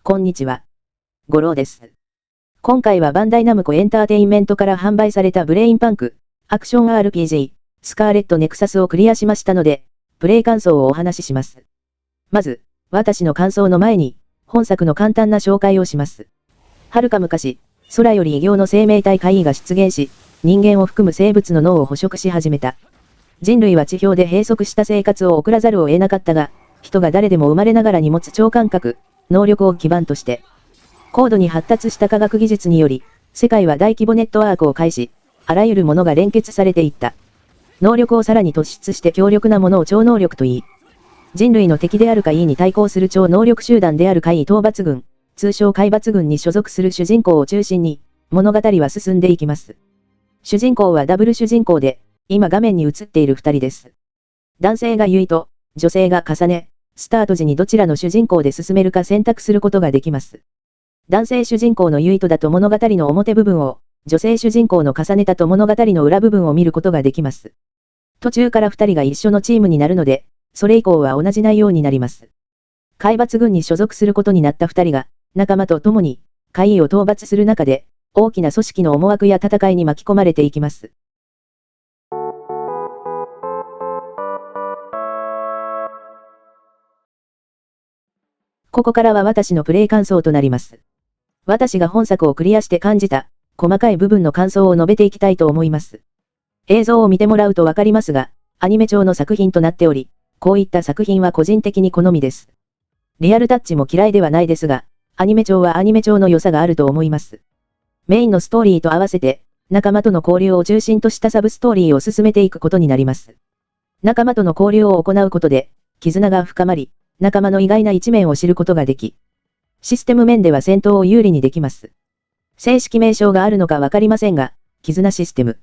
こんにちは。五郎です。今回はバンダイナムコエンターテインメントから販売されたブレインパンク、アクション RPG、スカーレットネクサスをクリアしましたので、プレイ感想をお話しします。まず、私の感想の前に、本作の簡単な紹介をします。遥か昔、空より異形の生命体怪異が出現し、人間を含む生物の脳を捕食し始めた。人類は地表で閉塞した生活を送らざるを得なかったが、人が誰でも生まれながらに持つ超感覚、能力を基盤として、高度に発達した科学技術により、世界は大規模ネットワークを介し、あらゆるものが連結されていった。能力をさらに突出して強力なものを超能力と言い、人類の敵である怪異に対抗する超能力集団である怪異討伐軍、通称怪抜軍に所属する主人公を中心に、物語は進んでいきます。主人公はダブル主人公で、今画面に映っている二人です。男性がユイと、女性が重ね、スタート時にどちらの主人公で進めるか選択することができます。男性主人公のユイとだと物語の表部分を、女性主人公の重ねたと物語の裏部分を見ることができます。途中から二人が一緒のチームになるので、それ以降は同じ内容になります。怪抜軍に所属することになった二人が、仲間と共に、怪異を討伐する中で、大きな組織の思惑や戦いに巻き込まれていきます。ここからは私のプレイ感想となります。私が本作をクリアして感じた、細かい部分の感想を述べていきたいと思います。映像を見てもらうとわかりますが、アニメ調の作品となっており、こういった作品は個人的に好みです。リアルタッチも嫌いではないですが、アニメ調はアニメ調の良さがあると思います。メインのストーリーと合わせて、仲間との交流を中心としたサブストーリーを進めていくことになります。仲間との交流を行うことで、絆が深まり、仲間の意外な一面を知ることができ、システム面では戦闘を有利にできます。正式名称があるのかわかりませんが、絆システム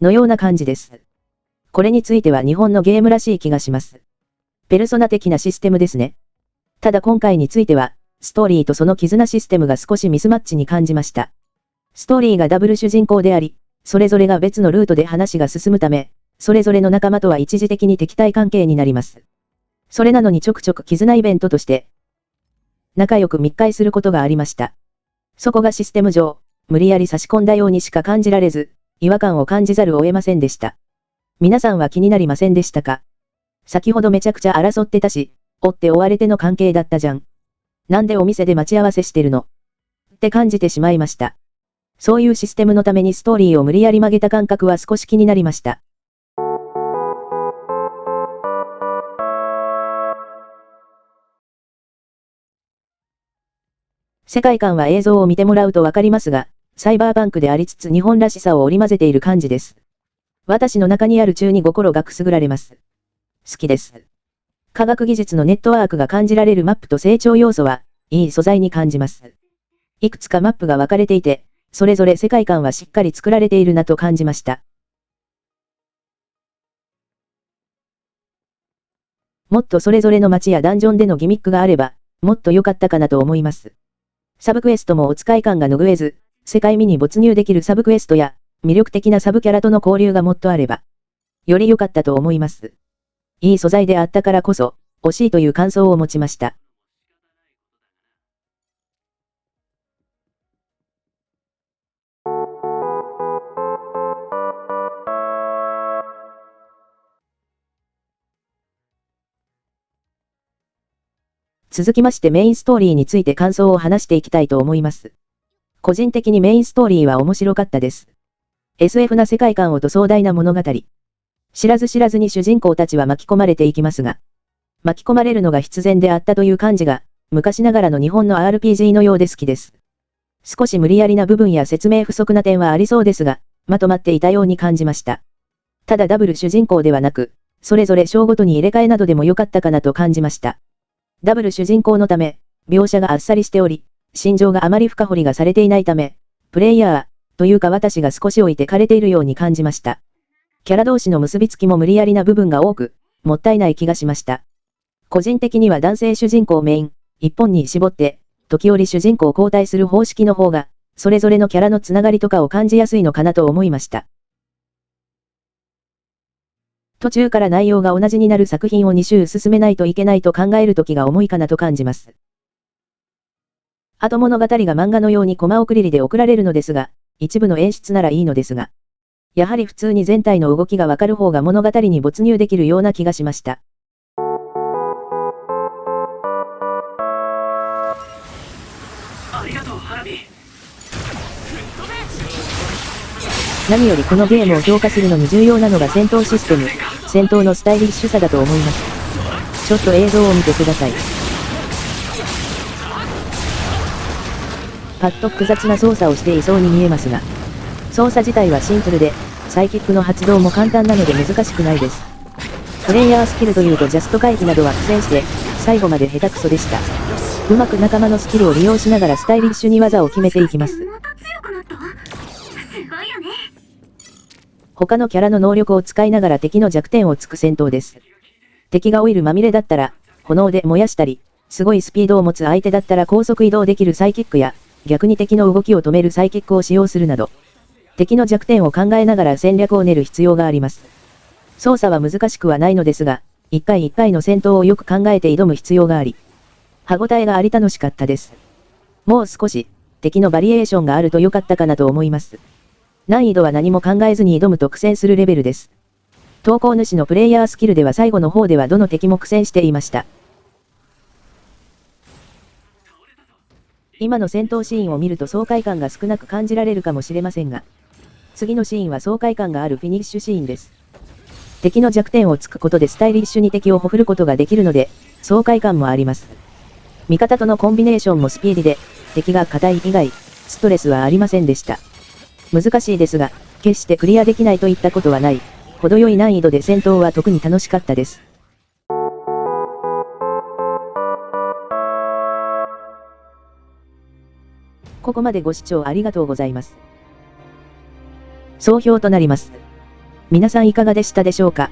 のような感じです。これについては日本のゲームらしい気がします。ペルソナ的なシステムですね。ただ今回については、ストーリーとその絆システムが少しミスマッチに感じました。ストーリーがダブル主人公であり、それぞれが別のルートで話が進むため、それぞれの仲間とは一時的に敵対関係になります。それなのにちょくちょく絆イベントとして、仲良く密会することがありました。そこがシステム上、無理やり差し込んだようにしか感じられず、違和感を感じざるを得ませんでした。皆さんは気になりませんでしたか？先ほどめちゃくちゃ争ってたし、追って追われての関係だったじゃん。なんでお店で待ち合わせしてるの？って感じてしまいました。そういうシステムのためにストーリーを無理やり曲げた感覚は少し気になりました。世界観は映像を見てもらうとわかりますが、サイバーパンクでありつつ日本らしさを織り交ぜている感じです。私の中にある中に心がくすぐられます。好きです。科学技術のネットワークが感じられるマップと成長要素は、いい素材に感じます。いくつかマップが分かれていて、それぞれ世界観はしっかり作られているなと感じました。もっとそれぞれの街やダンジョンでのギミックがあれば、もっと良かったかなと思います。サブクエストもお使い感が拭えず、世界見に没入できるサブクエストや、魅力的なサブキャラとの交流がもっとあれば、より良かったと思います。いい素材であったからこそ、惜しいという感想を持ちました。続きましてメインストーリーについて感想を話していきたいと思います。個人的にメインストーリーは面白かったです。SF な世界観をと壮大な物語。知らず知らずに主人公たちは巻き込まれていきますが、巻き込まれるのが必然であったという感じが、昔ながらの日本の RPG のようで好きです。少し無理やりな部分や説明不足な点はありそうですが、まとまっていたように感じました。ただダブル主人公ではなく、それぞれ章ごとに入れ替えなどでも良かったかなと感じました。ダブル主人公のため、描写があっさりしており、心情があまり深掘りがされていないため、プレイヤー、というか私が少し置いてかれているように感じました。キャラ同士の結びつきも無理やりな部分が多く、もったいない気がしました。個人的には男性主人公メイン、一本に絞って、時折主人公交代する方式の方が、それぞれのキャラのつながりとかを感じやすいのかなと思いました。途中から内容が同じになる作品を2週進めないといけないと考えるときが重いかなと感じます。あと物語が漫画のようにコマ送りで送られるのですが、一部の演出ならいいのですが、やはり普通に全体の動きがわかる方が物語に没入できるような気がしました。ありがとう、花火。何よりこのゲームを評価するのに重要なのが戦闘システム、戦闘のスタイリッシュさだと思います。ちょっと映像を見てください。パッと複雑な操作をしていそうに見えますが、操作自体はシンプルで、サイキックの発動も簡単なので難しくないです。プレイヤースキルというとジャスト回避などは苦戦して、最後まで下手くそでした。うまく仲間のスキルを利用しながらスタイリッシュに技を決めていきます。他のキャラの能力を使いながら敵の弱点を突く戦闘です。敵がオイルまみれだったら、炎で燃やしたり、すごいスピードを持つ相手だったら高速移動できるサイキックや、逆に敵の動きを止めるサイキックを使用するなど、敵の弱点を考えながら戦略を練る必要があります。操作は難しくはないのですが、一回一回の戦闘をよく考えて挑む必要があり、歯応えがあり楽しかったです。もう少し、敵のバリエーションがあると良かったかなと思います。難易度は何も考えずに挑むと苦戦するレベルです。投稿主のプレイヤースキルでは最後の方ではどの敵も苦戦していました。今の戦闘シーンを見ると爽快感が少なく感じられるかもしれませんが、次のシーンは爽快感があるフィニッシュシーンです。敵の弱点を突くことでスタイリッシュに敵をほふることができるので、爽快感もあります。味方とのコンビネーションもスピーディで、敵が硬い以外、ストレスはありませんでした。難しいですが、決してクリアできないといったことはない、程よい難易度で戦闘は特に楽しかったです。ここまでご視聴ありがとうございます。総評となります。皆さんいかがでしたでしょうか。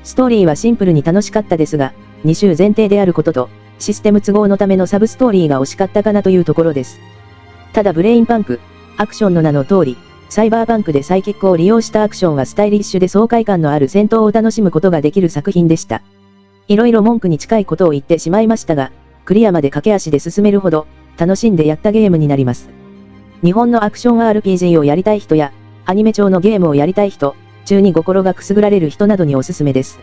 ストーリーはシンプルに楽しかったですが、2周前提であることと、システム都合のためのサブストーリーが惜しかったかなというところです。ただブレインパンク、アクションの名の通り、サイバーパンクでサイキックを利用したアクションはスタイリッシュで爽快感のある戦闘を楽しむことができる作品でした。いろいろ文句に近いことを言ってしまいましたが、クリアまで駆け足で進めるほど、楽しんでやったゲームになります。日本のアクション RPG をやりたい人や、アニメ調のゲームをやりたい人、中に心がくすぐられる人などにおすすめです。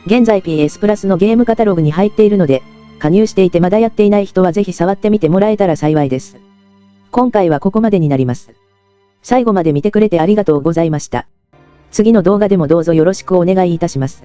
現在 PS プラスのゲームカタログに入っているので、加入していてまだやっていない人はぜひ触ってみてもらえたら幸いです。今回はここまでになります。最後まで見てくれてありがとうございました。次の動画でもどうぞよろしくお願いいたします。